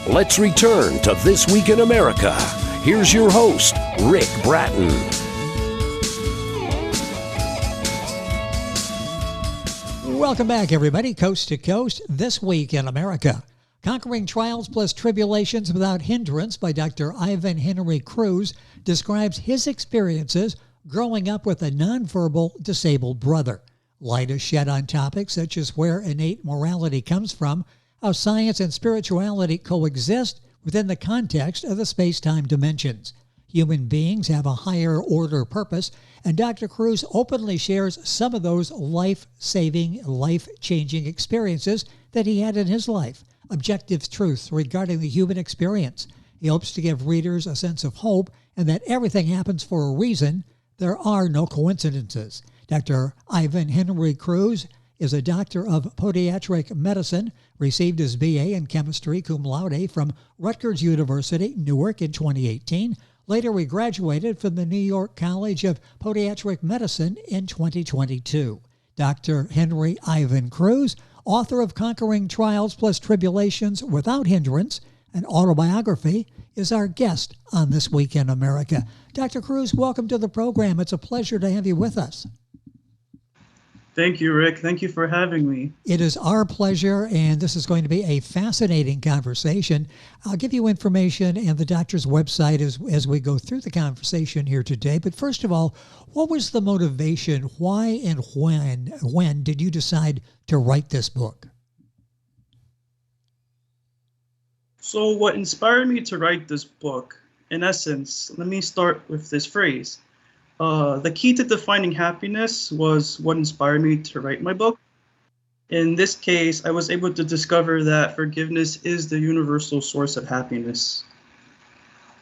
Let's return to This Week in America. Here's your host, Rick Bratton. Welcome back, everybody. Coast to Coast, This Week in America. Conquering Trials plus Tribulations Without Hindrance by Dr. Ivan Henry Cruz describes his experiences growing up with a nonverbal disabled brother. Light is shed on topics such as where innate morality comes from, how science and spirituality coexist within the context of the space-time dimensions. Human beings have a higher order purpose, and Dr. Cruz openly shares some of those life-saving, life-changing experiences that he had in his life. Objective truths regarding the human experience. He hopes to give readers a sense of hope and that everything happens for a reason. There are no coincidences. Dr. Ivan Henry Cruz is a doctor of podiatric medicine, received his BA in chemistry cum laude from Rutgers University, Newark in 2018. Later, he graduated from the New York College of Podiatric Medicine in 2022. Dr. Henry Ivan Cruz, author of Conquering Trials plus Tribulations Without Hindrance, an autobiography, is our guest on This Week in America. Dr. Cruz, welcome to the program. It's a pleasure to have you with us. Thank you, Rick. Thank you for having me. It is our pleasure, and this is going to be a fascinating conversation. I'll give you information and the doctor's website as we go through the conversation here today. But first of all, what was the motivation? Why and when did you decide to write this book? So what inspired me to write this book, in essence, let me start with this phrase. The key to defining happiness was what inspired me to write my book. In this case, I was able to discover that forgiveness is the universal source of happiness.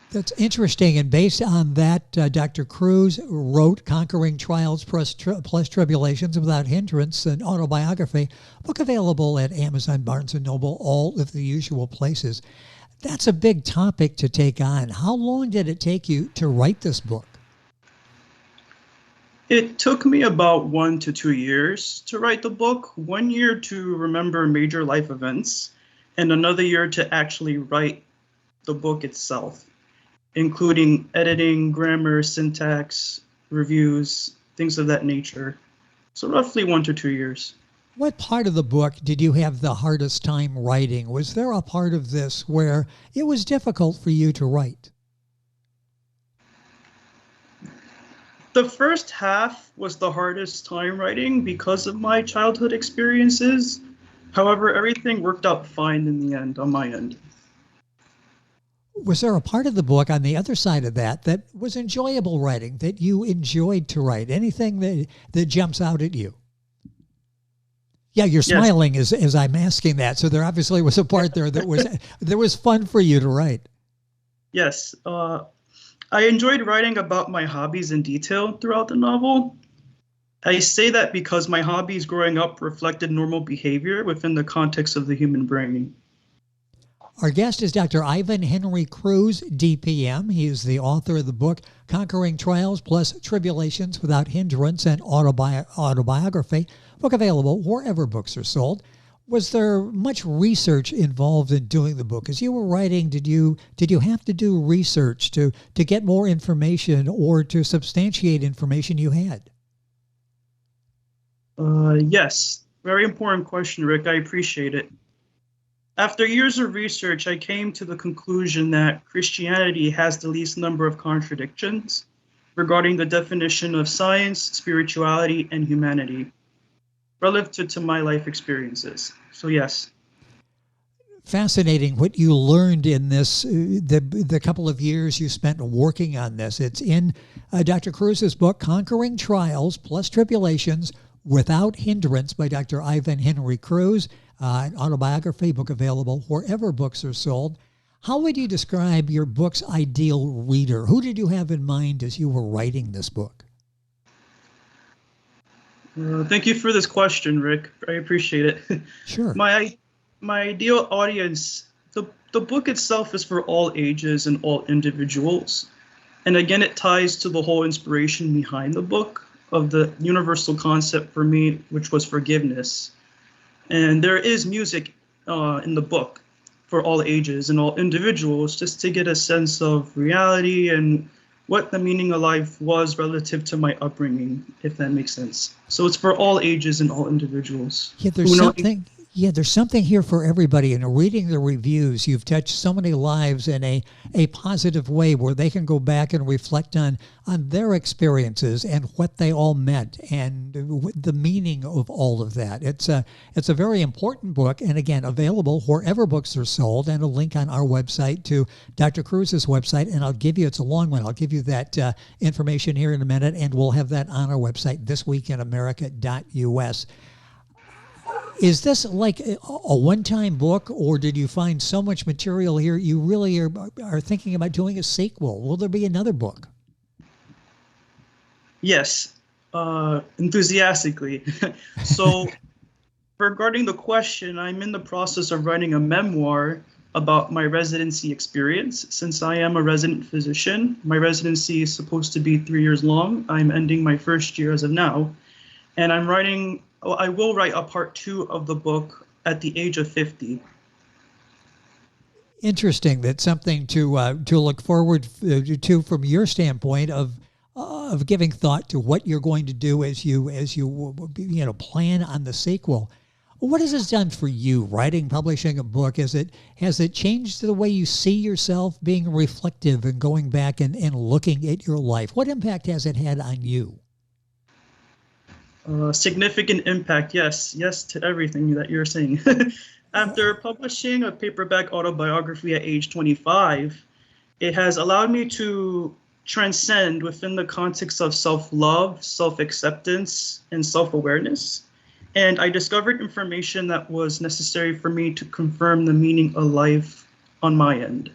That's interesting. And based on that, Dr. Cruz wrote Conquering Trials plus Tribulations Without Hindrance, an autobiography, book available at Amazon, Barnes & Noble, all of the usual places. That's a big topic to take on. How long did it take you to write this book? It took me about 1 to 2 years to write the book, 1 year to remember major life events, and another year to actually write the book itself, including editing, grammar, syntax, reviews, things of that nature. So roughly 1 to 2 years. What part of the book did you have the hardest time writing? Was there a part of this where it was difficult for you to write? The first half was the hardest time writing because of my childhood experiences. However, everything worked out fine in the end, on my end. Was there a part of the book on the other side of that was enjoyable writing, that you enjoyed to write? Anything that jumps out at you? Yeah, you're smiling as I'm asking that. So there obviously was a part there that was fun for you to write. Yes. I enjoyed writing about my hobbies in detail throughout the novel. I say that because my hobbies growing up reflected normal behavior within the context of the human brain. Our guest is Dr. Ivan Henry Cruz, DPM. He is the author of the book Conquering Trials plus Tribulations Without Hindrance, an autobiography, book available wherever books are sold. Was there much research involved in doing the book? As you were writing, did you have to do research to get more information or to substantiate information you had? Yes, very important question, Rick. I appreciate it. After years of research, I came to the conclusion that Christianity has the least number of contradictions regarding the definition of science, spirituality, and humanity relative to my life experiences. So yes. Fascinating what you learned in this, the couple of years you spent working on this. It's in Dr. Cruz's book, Conquering Trials plus Tribulations Without Hindrance by Dr. Ivan Henry Cruz, an autobiography, book available wherever books are sold. How would you describe your book's ideal reader? Who did you have in mind as you were writing this book? Thank you for this question, Rick. I appreciate it. Sure. My ideal audience, the book itself is for all ages and all individuals. And again, it ties to the whole inspiration behind the book of the universal concept for me, which was forgiveness. And there is music in the book for all ages and all individuals, just to get a sense of reality and what the meaning of life was relative to my upbringing, if that makes sense. So it's for all ages and all individuals. Yeah, there's something here for everybody. And reading the reviews, you've touched so many lives in a positive way where they can go back and reflect on their experiences and what they all meant and the meaning of all of that. It's a very important book, and again, available wherever books are sold, and a link on our website to Dr. Cruz's website. And it's a long one. I'll give you that information here in a minute, and we'll have that on our website, thisweekinamerica.us. Is this like a one-time book, or did you find so much material here you really are thinking about doing a sequel? Will there be another book? Yes, enthusiastically. So regarding the question, I'm in the process of writing a memoir about my residency experience. Since I am a resident physician, my residency is supposed to be 3 years long. I'm ending my first year as of now, and I will write a part 2 of the book at the age of 50. Interesting. That's something to look forward to from your standpoint of giving thought to what you're going to do as you plan on the sequel. What has this done for you, writing, publishing a book? Has it changed the way you see yourself, being reflective and going back and looking at your life? What impact has it had on you? Significant impact, yes to everything that you're saying. After publishing a paperback autobiography at age 25, it has allowed me to transcend within the context of self-love, self-acceptance, and self-awareness. And I discovered information that was necessary for me to confirm the meaning of life on my end.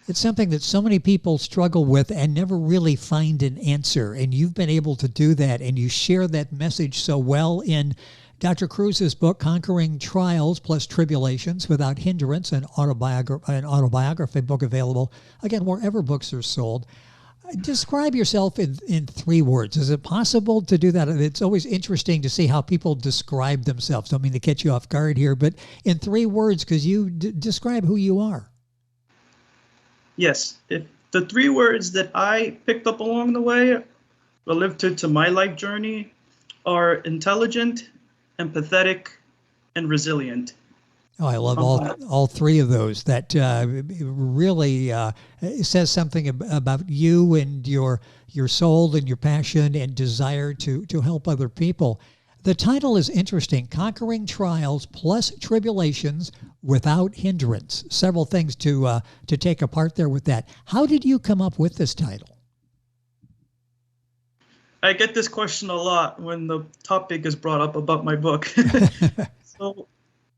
It's something that so many people struggle with and never really find an answer. And you've been able to do that, and you share that message so well in Dr. Cruz's book, Conquering Trials plus Tribulations Without Hindrance, an autobiography book available, again, wherever books are sold. Describe yourself in 3 words. Is it possible to do that? It's always interesting to see how people describe themselves. Don't mean to catch you off guard here, but in 3 words, because you describe who you are. Yes, if the 3 words that I picked up along the way relative to my life journey are intelligent, empathetic, and resilient. Oh, I love all 3 of those. That really says something about you and your soul and your passion and desire to help other people. The title is interesting, Conquering Trials plus Tribulations Without Hindrance. Several things to take apart there with that. How did you come up with this title? I get this question a lot when the topic is brought up about my book. So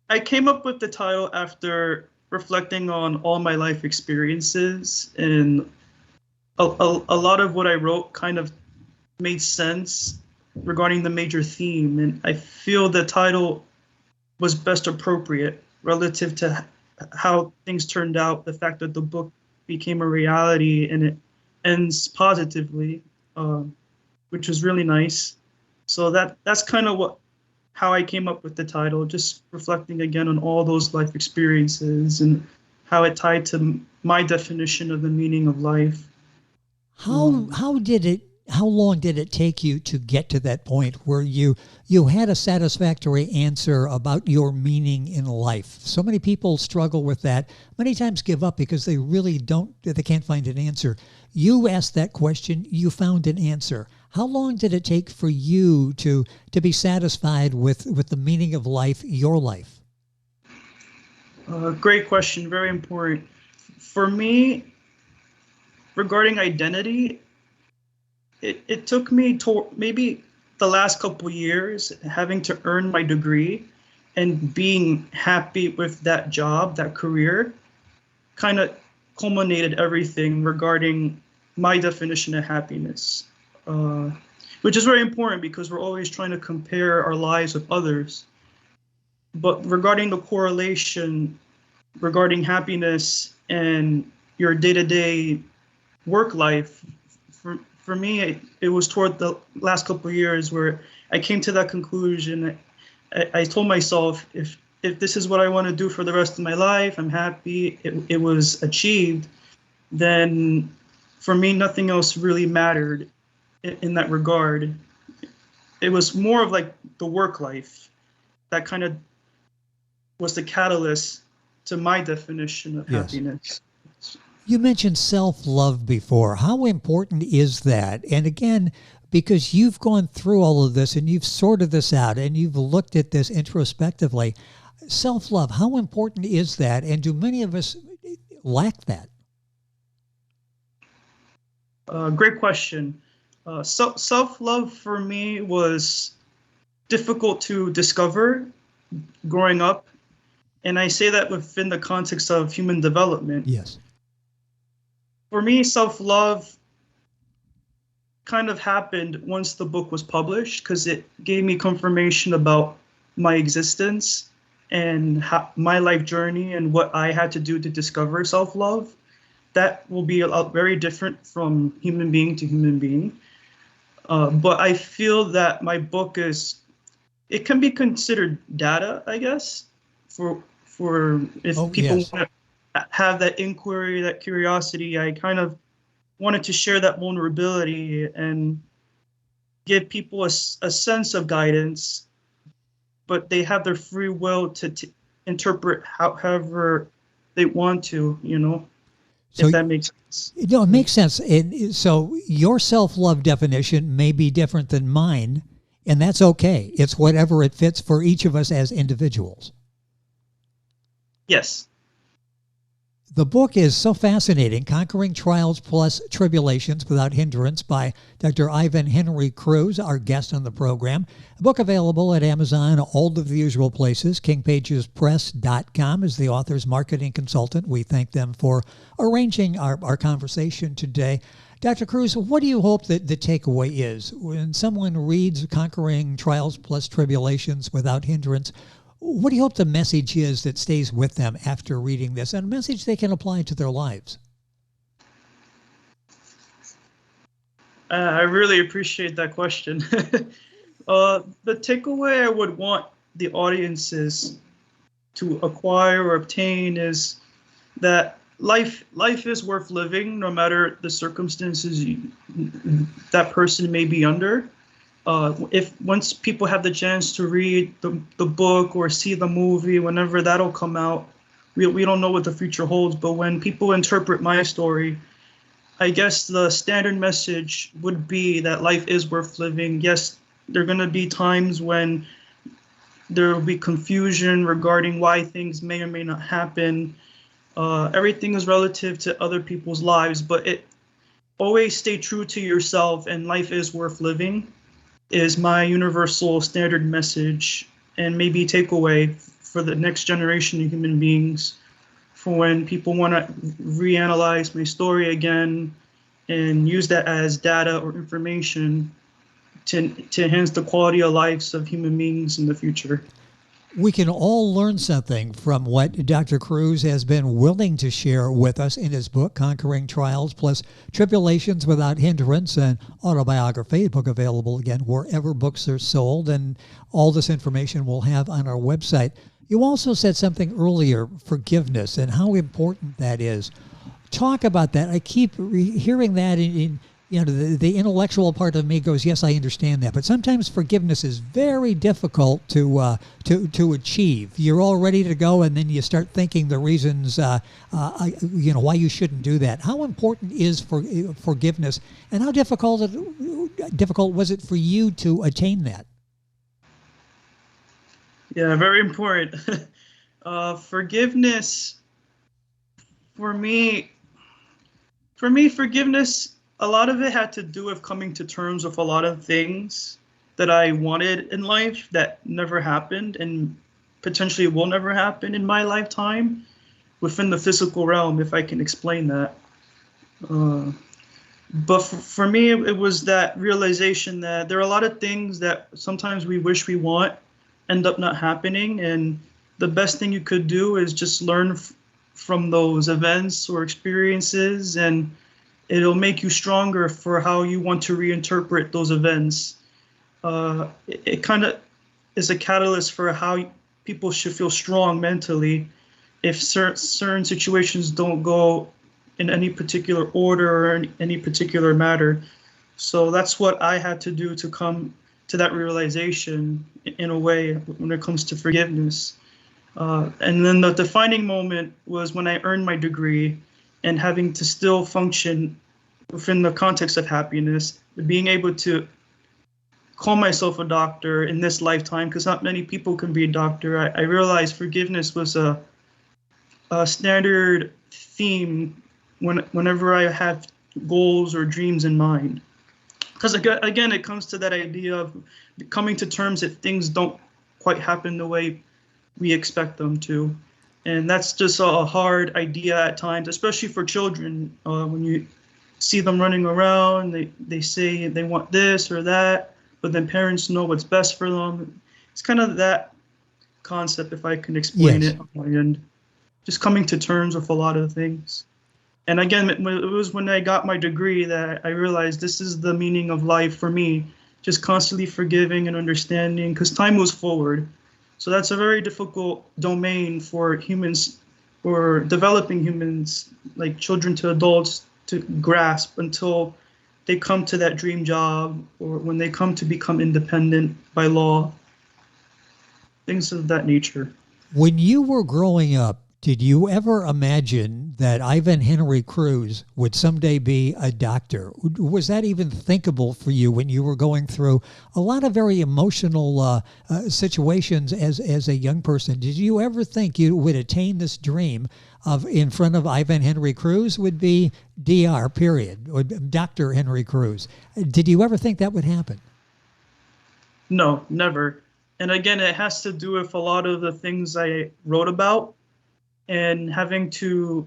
I came up with the title after reflecting on all my life experiences, and a lot of what I wrote kind of made sense regarding the major theme, and I feel the title was best appropriate relative to how things turned out, the fact that the book became a reality and it ends positively, which was really nice. So that's kind of how I came up with the title, just reflecting again on all those life experiences and how it tied to my definition of the meaning of life. How long did it take you to get to that point where you had a satisfactory answer about your meaning in life? So many people struggle with that, many times give up because they can't find an answer. You asked that question, you found an answer. How long did it take for you to be satisfied with the meaning of life, your life? Great question, very important. For me, regarding identity, it took me maybe the last couple years having to earn my degree and being happy with that job, that career, kind of culminated everything regarding my definition of happiness, which is very important because we're always trying to compare our lives with others. But regarding the correlation regarding happiness and your day-to-day work life, for me, it was toward the last couple of years where I came to that conclusion. I told myself, if if this is what I want to do for the rest of my life, I'm happy, it was achieved, then for me, nothing else really mattered in that regard. It was more of like the work life that kind of was the catalyst to my definition of Yes. happiness. You mentioned self-love before. How important is that? And again, because you've gone through all of this and you've sorted this out and you've looked at this introspectively, self-love, how important is that? And do many of us lack that? Great question. Self-love for me was difficult to discover growing up. And I say that within the context of human development. Yes. For me, self-love kind of happened once the book was published because it gave me confirmation about my existence and my life journey and what I had to do to discover self-love. That will be very different from human being to human being. But I feel that my book it can be considered data, I guess, for if people yes. want to have that inquiry, that curiosity. I kind of wanted to share that vulnerability and give people a sense of guidance, but they have their free will to interpret however they want to, So, if that makes sense. No, it makes sense. And so your self-love definition may be different than mine, and that's okay. It's whatever it fits for each of us as individuals. Yes. The book is so fascinating, Conquering Trials Plus Tribulations Without Hindrance by Dr. Ivan Henry Cruz, our guest on the program. A book available at Amazon, all of the usual places. KingPagesPress.com is the author's marketing consultant. We thank them for arranging our conversation today. Dr. Cruz, what do you hope that the takeaway is? When someone reads Conquering Trials Plus Tribulations Without Hindrance, what do you hope the message is that stays with them after reading this, and a message they can apply to their lives? I really appreciate that question. The takeaway I would want the audiences to acquire or obtain is that life is worth living, no matter the circumstances that person may be under. If once people have the chance to read the book or see the movie, whenever that'll come out, we don't know what the future holds. But when people interpret my story, I guess the standard message would be that life is worth living. Yes, there are going to be times when there will be confusion regarding why things may or may not happen. Everything is relative to other people's lives, but always stay true to yourself, and life is worth living is my universal standard message and maybe takeaway for the next generation of human beings for when people want to reanalyze my story again and use that as data or information to enhance the quality of lives of human beings in the future. We can all learn something from what Dr. Cruz has been willing to share with us in his book, Conquering Trials Plus Tribulations Without Hindrance, and Autobiography, a book available again wherever books are sold, and all this information we'll have on our website. You also said something earlier, forgiveness, and how important that is. Talk about that. I keep hearing that in the intellectual part of me goes, yes, I understand that. But sometimes forgiveness is very difficult to achieve. You're all ready to go, and then you start thinking the reasons, why you shouldn't do that. How important is forgiveness, and how difficult was it for you to attain that? Yeah, very important. Forgiveness, for me, forgiveness, a lot of it had to do with coming to terms with a lot of things that I wanted in life that never happened and potentially will never happen in my lifetime within the physical realm, if I can explain that. But for me, it was that realization that there are a lot of things that sometimes we wish we want end up not happening. And the best thing you could do is just learn from those events or experiences, and it'll make you stronger for how you want to reinterpret those events. It kind of is a catalyst for how people should feel strong mentally if certain situations don't go in any particular order or any particular matter. So that's what I had to do to come to that realization in a way when it comes to forgiveness. And then the defining moment was when I earned my degree and having to still function within the context of happiness, being able to call myself a doctor in this lifetime, because not many people can be a doctor. I realized forgiveness was a standard theme whenever I have goals or dreams in mind. Because again, it comes to that idea of coming to terms that things don't quite happen the way we expect them to. And that's just a hard idea at times, especially for children. When you see them running around, they say they want this or that, but then parents know what's best for them. It's kind of that concept, if I can explain it on my end. Just coming to terms with a lot of things. And again, it was when I got my degree that I realized this is the meaning of life for me, just constantly forgiving and understanding, because time moves forward. So that's a very difficult domain for humans, or developing humans, like children to adults, to grasp until they come to that dream job, or when they come to become independent by law, things of that nature. When you were growing up, did you ever imagine that Ivan Henry Cruz would someday be a doctor? Was that even thinkable for you when you were going through a lot of very emotional situations as a young person? Did you ever think you would attain this dream of in front of Ivan Henry Cruz would be DR, period, or Dr. Henry Cruz? Did you ever think that would happen? No, never. And again, it has to do with a lot of the things I wrote about, and having to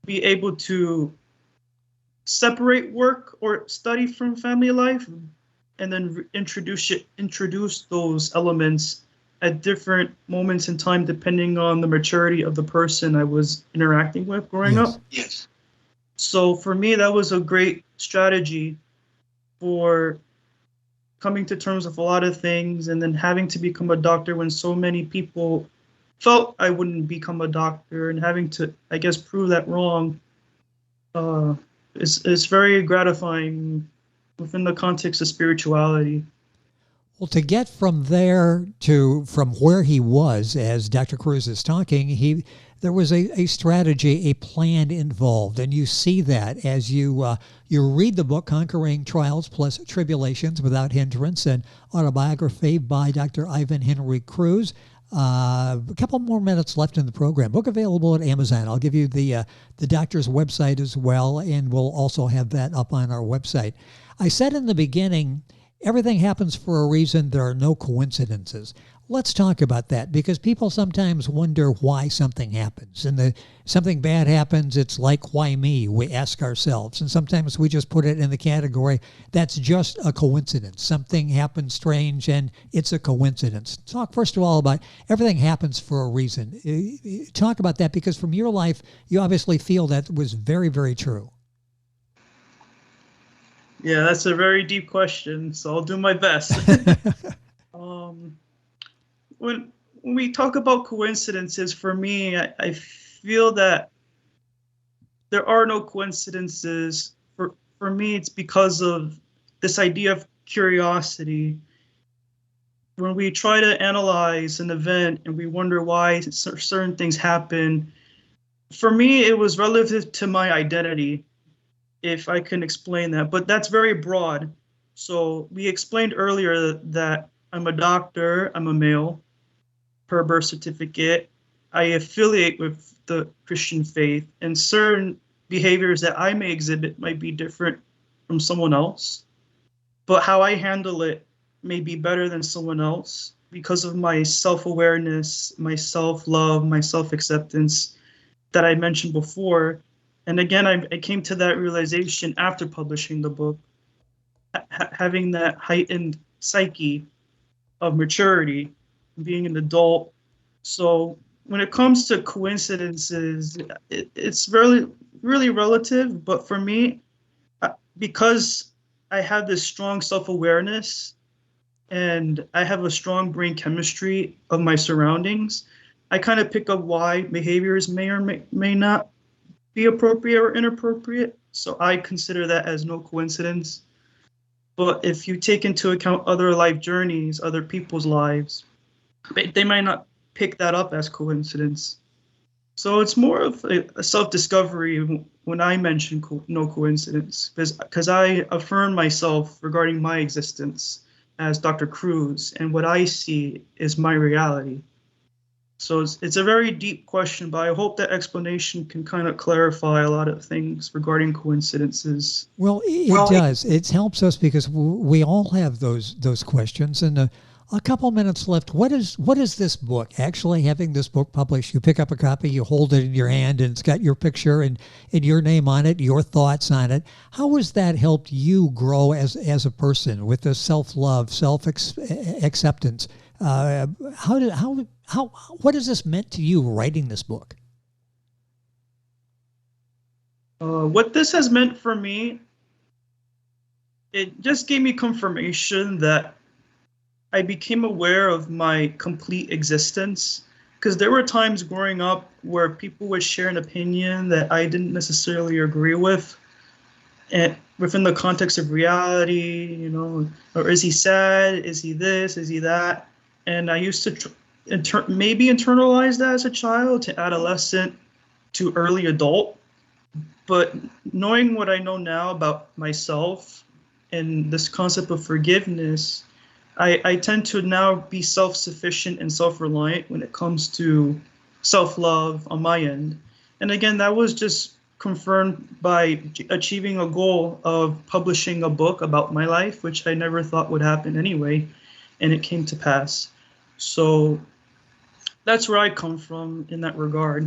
be able to separate work or study from family life, and then introduce those elements at different moments in time, depending on the maturity of the person I was interacting with growing up. Yes. So for me, that was a great strategy for coming to terms with a lot of things, and then having to become a doctor when so many people felt I wouldn't become a doctor, and having to, I guess, prove that wrong. It's very gratifying within the context of spirituality. Well, to get from there to from where he was, as Dr. Cruz is talking, there was a strategy, a plan involved, and you see that as you read the book Conquering Trials Plus Tribulations Without Hindrance, an autobiography by Dr. Ivan Henry Cruz. A couple more minutes left in the program. Book available at Amazon. I'll give you the doctor's website as well, and we'll also have that up on our website. I said in the beginning, everything happens for a reason. There are no coincidences. Let's talk about that, because people sometimes wonder why something happens. And something bad happens, it's like, why me? We ask ourselves. And sometimes we just put it in the category, that's just a coincidence. Something happens strange and it's a coincidence. Talk first of all about everything happens for a reason. Talk about that, because from your life, you obviously feel that was very, very true. Yeah, that's a very deep question, so I'll do my best. When we talk about coincidences, for me, I feel that there are no coincidences. For me, it's because of this idea of curiosity. When we try to analyze an event and we wonder why certain things happen, for me, it was relative to my identity, if I can explain that. But that's very broad. So we explained earlier that I'm a doctor, I'm a male, per birth certificate. I affiliate with the Christian faith, and certain behaviors that I may exhibit might be different from someone else. But how I handle it may be better than someone else because of my self-awareness, my self-love, my self-acceptance that I mentioned before. And again, I came to that realization after publishing the book, having that heightened psyche of maturity, being an adult. So when it comes to coincidences, it's really, really relative. But for me, because I have this strong self-awareness, and I have a strong brain chemistry of my surroundings, I kind of pick up why behaviors may or may not be appropriate or inappropriate. So I consider that as no coincidence. But if you take into account other life journeys, other people's lives, they might not pick that up as coincidence. So it's more of a self-discovery when I mention no coincidence, because I affirm myself regarding my existence as Dr. Cruz, and what I see is my reality. So it's a very deep question, but I hope that explanation can kind of clarify a lot of things regarding coincidences. Well, it does. It helps us because we all have those questions. And a couple minutes left. What is this book? Actually, having this book published, you pick up a copy, you hold it in your hand, and it's got your picture and your name on it, your thoughts on it. How has that helped you grow as a person with the self-love, self-acceptance? What has this meant to you writing this book? What this has meant for me, it just gave me confirmation that I became aware of my complete existence, because there were times growing up where people would share an opinion that I didn't necessarily agree with, and within the context of reality, or is he sad? Is he this? Is he that? And I used to maybe internalize that as a child, to adolescent, to early adult. But knowing what I know now about myself and this concept of forgiveness, I tend to now be self-sufficient and self-reliant when it comes to self-love on my end. And again, that was just confirmed by achieving a goal of publishing a book about my life, which I never thought would happen anyway, and it came to pass. So that's where I come from in that regard.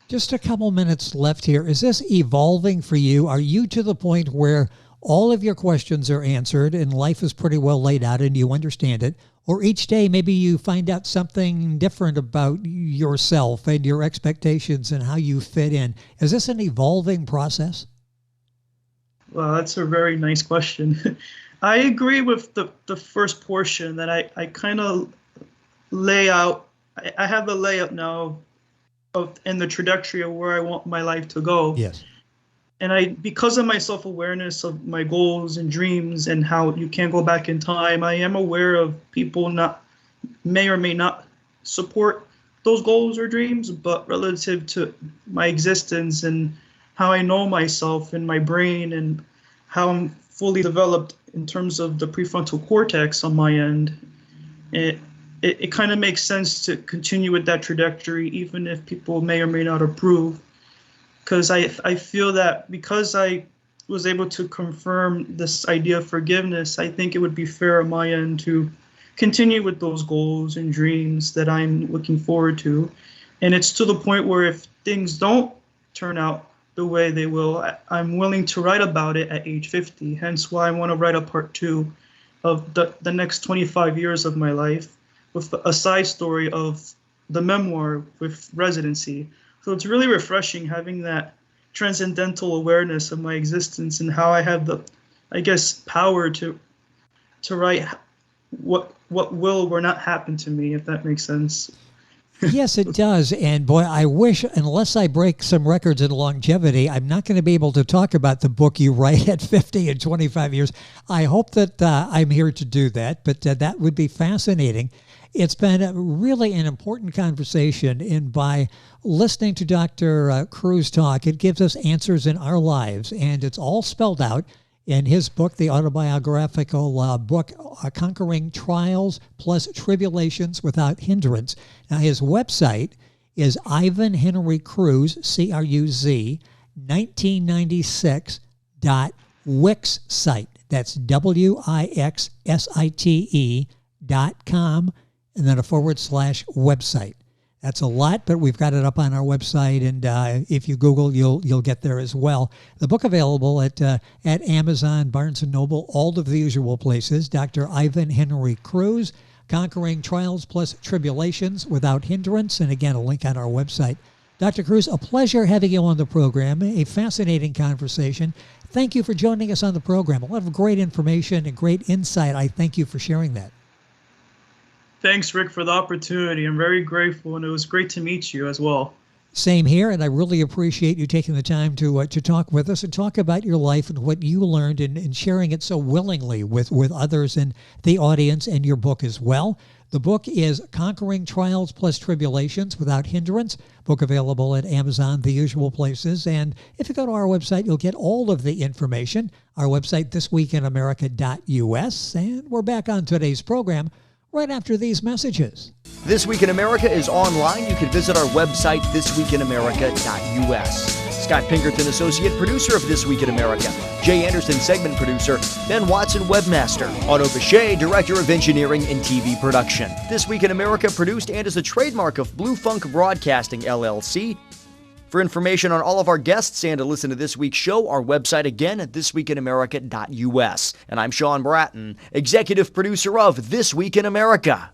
Just a couple minutes left here. Is this evolving for you? Are you to the point where all of your questions are answered and life is pretty well laid out and you understand it? Or each day maybe you find out something different about yourself and your expectations and how you fit in? Is this an evolving process? Well, that's a very nice question. I agree with the first portion that I kind of lay out. I have the layout now in the trajectory of where I want my life to go. Yes. And because of my self-awareness of my goals and dreams and how you can't go back in time, I am aware of people may or may not support those goals or dreams, but relative to my existence and how I know myself and my brain and how I'm fully developed in terms of the prefrontal cortex on my end, it kind of makes sense to continue with that trajectory, even if people may or may not approve. Because I feel that because I was able to confirm this idea of forgiveness, I think it would be fair on my end to continue with those goals and dreams that I'm looking forward to. And it's to the point where if things don't turn out the way they will, I'm willing to write about it at age 50. Hence why I want to write a part 2 of the next 25 years of my life, with a side story of the memoir with residency. So it's really refreshing having that transcendental awareness of my existence and how I have the, power to write what will or not happen to me, if that makes sense. Yes, it does. And boy, I wish, unless I break some records in longevity, I'm not going to be able to talk about the book you write at 50 and 25 years. I hope that I'm here to do that, but that would be fascinating. It's been really an important conversation, and by listening to Dr. Cruz talk, it gives us answers in our lives, and it's all spelled out in his book, the autobiographical book, Conquering Trials plus Tribulations Without Hindrance. Now, his website is Ivan Henry Cruz, Cruz, 1996.wixsite. That's WIXSITE.com. and then a /website. That's a lot, but we've got it up on our website, and if you Google, you'll get there as well. The book available at Amazon, Barnes & Noble, all of the usual places. Dr. Ivan Henry Cruz, Conquering Trials plus Tribulations Without Hindrance, and again, a link on our website. Dr. Cruz, a pleasure having you on the program, a fascinating conversation. Thank you for joining us on the program. A lot of great information and great insight. I thank you for sharing that. Thanks, Rick, for the opportunity. I'm very grateful, and it was great to meet you as well. Same here, and I really appreciate you taking the time to talk with us and talk about your life and what you learned and sharing it so willingly with others in the audience and your book as well. The book is Conquering Trials Plus Tribulations Without Hindrance, book available at Amazon, the usual places. And if you go to our website, you'll get all of the information. Our website, thisweekinamerica.us. And we're back on today's program right after these messages. This Week in America is online. You can visit our website, thisweekinamerica.us. Scott Pinkerton, Associate Producer of This Week in America. Jay Anderson, Segment Producer. Ben Watson, Webmaster. Otto Bechet, Director of Engineering and TV Production. This Week in America produced and is a trademark of Blue Funk Broadcasting, LLC. For information on all of our guests and to listen to this week's show, our website again at thisweekinamerica.us. And I'm Sean Bratton, Executive Producer of This Week in America.